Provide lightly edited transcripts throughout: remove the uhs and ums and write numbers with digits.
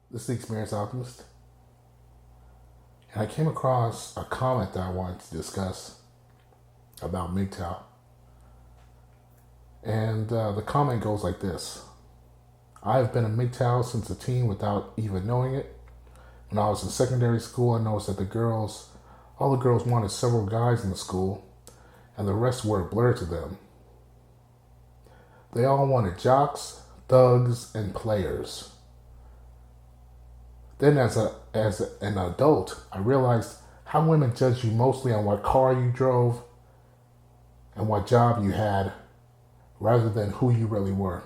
This is the Experience Optimist, and I came across a comment that I wanted to discuss about Mgtow. And the comment goes like this: I've been a Mgtow since a teen without even knowing it. When I was in secondary school, I noticed that all the girls wanted several guys in the school, and the rest were a blur to them. They all wanted jocks, thugs, and players. Then, as an adult, I realized how women judged you mostly on what car you drove and what job you had, rather than who you really were.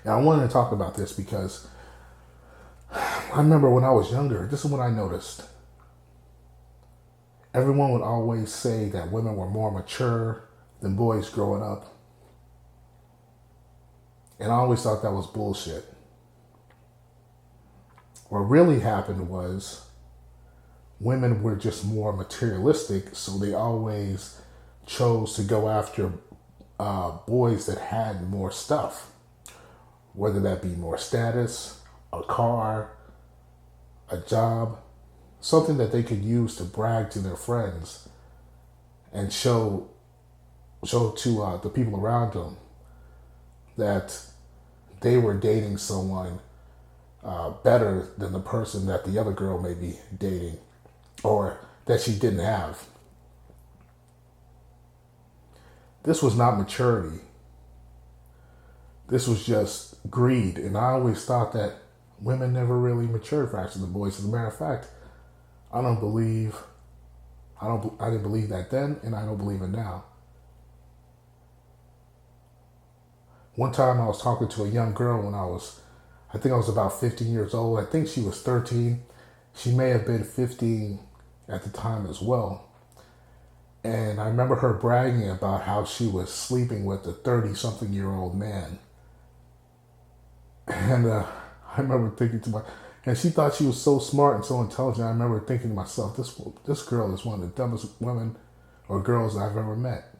And I wanted to talk about this because I remember when I was younger, this is what I noticed. Everyone would always say that women were more mature than boys growing up. And I always thought that was bullshit. What really happened was women were just more materialistic, so they always chose to go after boys that had more stuff, whether that be more status, a car, a job, something that they could use to brag to their friends and show to the people around them that they were dating someone better than the person that the other girl may be dating or that she didn't have. This was not maturity. This was just greed. And I always thought that women never really matured faster than boys. As a matter of fact, I didn't believe that then, and I don't believe it now. One time I was talking to a young girl when I think I was about 15 years old. I think she was 13. She may have been 15 at the time as well. And I remember her bragging about how she was sleeping with a 30-something-year-old man. And I remember thinking to myself, and she thought she was so smart and so intelligent. I remember thinking to myself, this girl is one of the dumbest women or girls I've ever met.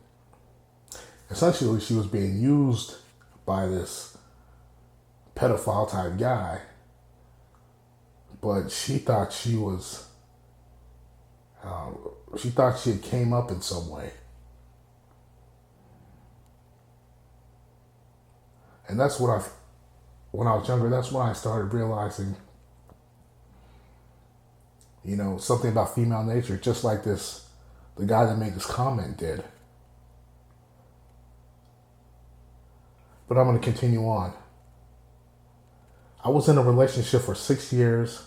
Essentially, she was being used by this pedophile type guy, but she thought she had came up in some way. And when I was younger, that's when I started realizing, something about female nature, just like the guy that made this comment did. But I'm going to continue on. I was in a relationship for 6 years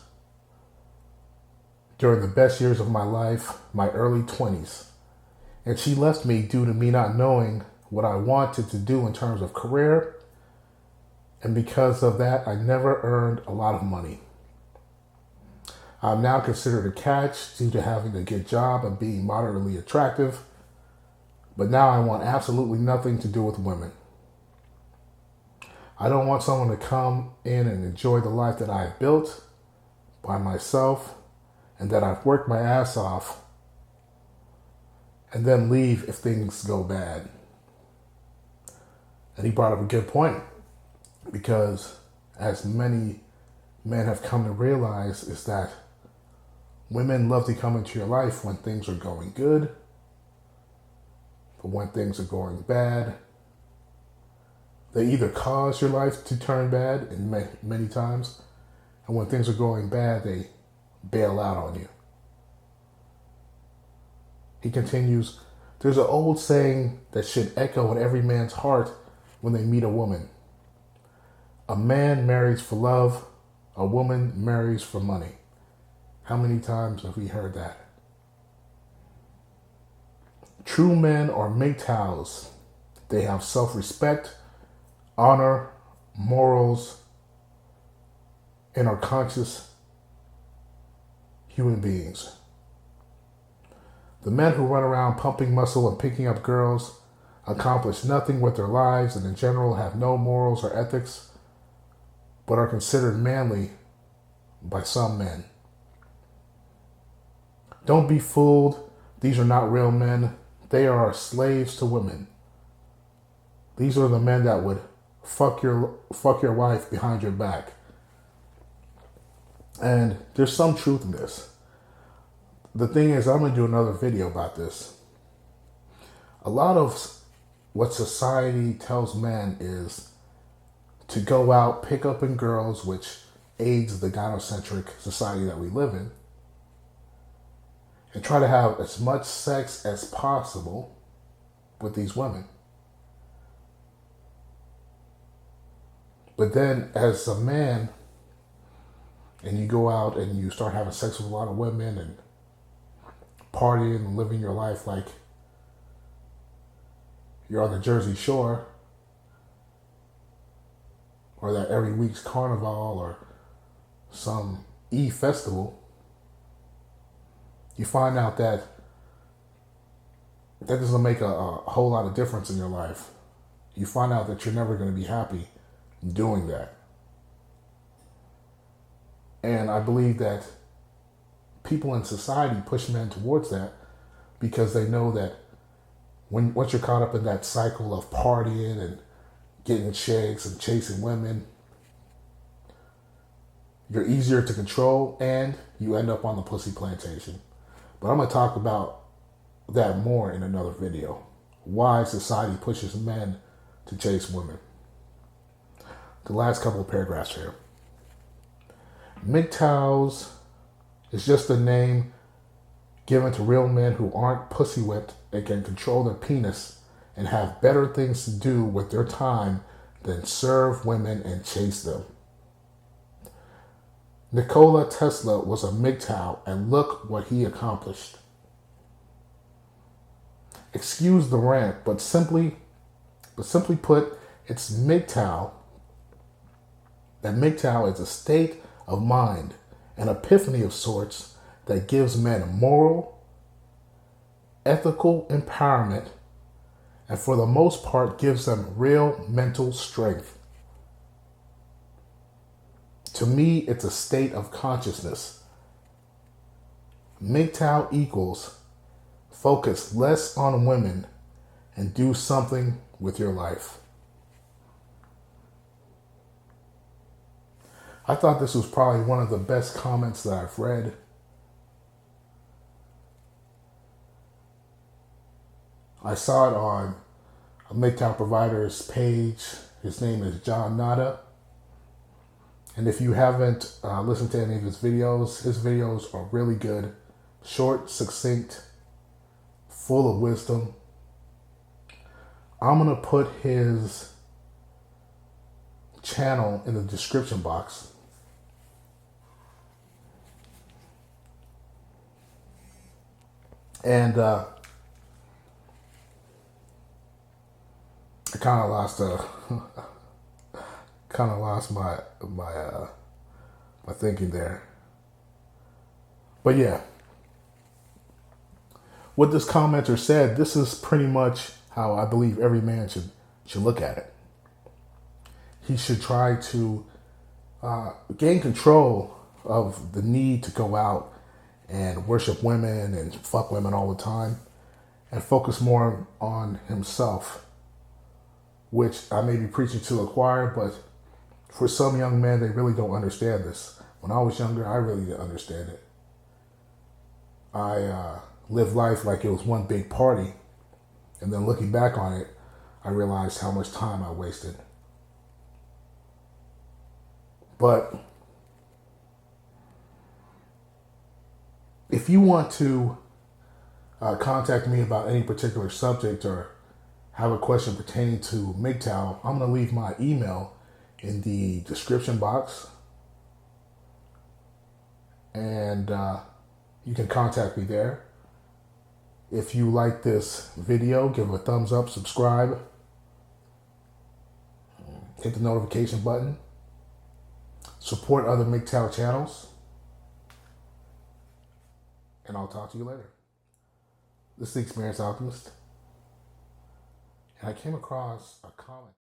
during the best years of my life, my early 20s. And she left me due to me not knowing what I wanted to do in terms of career. And because of that, I never earned a lot of money. I'm now considered a catch due to having a good job and being moderately attractive. But now I want absolutely nothing to do with women. I don't want someone to come in and enjoy the life that I've built by myself and that I've worked my ass off and then leave if things go bad. And he brought up a good point, because as many men have come to realize is that women love to come into your life when things are going good, but when things are going bad, they either cause your life to turn bad, and many times, and when things are going bad, they bail out on you. He continues, there's an old saying that should echo in every man's heart when they meet a woman. A man marries for love, a woman marries for money. How many times have we heard that? True men are Mgtows. They have self-respect, honor, morals, and are conscious human beings. The men who run around pumping muscle and picking up girls accomplish nothing with their lives and in general have no morals or ethics, but are considered manly by some men. Don't be fooled. These are not real men. They are slaves to women. These are the men that would fuck your wife behind your back. And there's some truth in this. The thing is, I'm going to do another video about this. A lot of what society tells men is to go out, pick up in girls, which aids the gynocentric society that we live in, and try to have as much sex as possible with these women. But then as a man, and you go out and you start having sex with a lot of women and partying and living your life like you're on the Jersey Shore, or that every week's carnival or some festival, you find out that that doesn't make a whole lot of difference in your life. You find out that you're never going to be happy doing that. And I believe that people in society push men towards that because they know that once you're caught up in that cycle of partying and getting chicks and chasing women, you're easier to control and you end up on the pussy plantation. But I'm going to talk about that more in another video. Why society pushes men to chase women. The last couple of paragraphs here. Mgtows is just a name given to real men who aren't pussy whipped and can control their penis and have better things to do with their time than serve women and chase them. Nikola Tesla was a Mgtow, and look what he accomplished. Excuse the rant, but simply put, it's Mgtow. That Mgtow is a state of mind, an epiphany of sorts that gives men moral, ethical empowerment, and for the most part gives them real mental strength. To me, it's a state of consciousness. Mgtow equals focus less on women and do something with your life. I thought this was probably one of the best comments that I've read. I saw it on a Mgtow provider's page. His name is John Nada. And if you haven't listened to any of his videos are really good. Short, succinct, full of wisdom. I'm going to put his channel in the description box. And I kind of lost my thinking there. But yeah, what this commenter said, this is pretty much how I believe every man should look at it. He should try to gain control of the need to go out and worship women and fuck women all the time and focus more on himself, which I may be preaching to the choir, but for some young men, they really don't understand this. When I was younger, I really didn't understand it. I lived life like it was one big party, and then looking back on it, I realized how much time I wasted. But if you want to contact me about any particular subject or have a question pertaining to Mgtow, I'm going to leave my email in the description box. And you can contact me there. If you like this video, give it a thumbs up, subscribe, hit the notification button, support other Mgtow channels, and I'll talk to you later. This is the Experienced Optimist, and I came across a comment.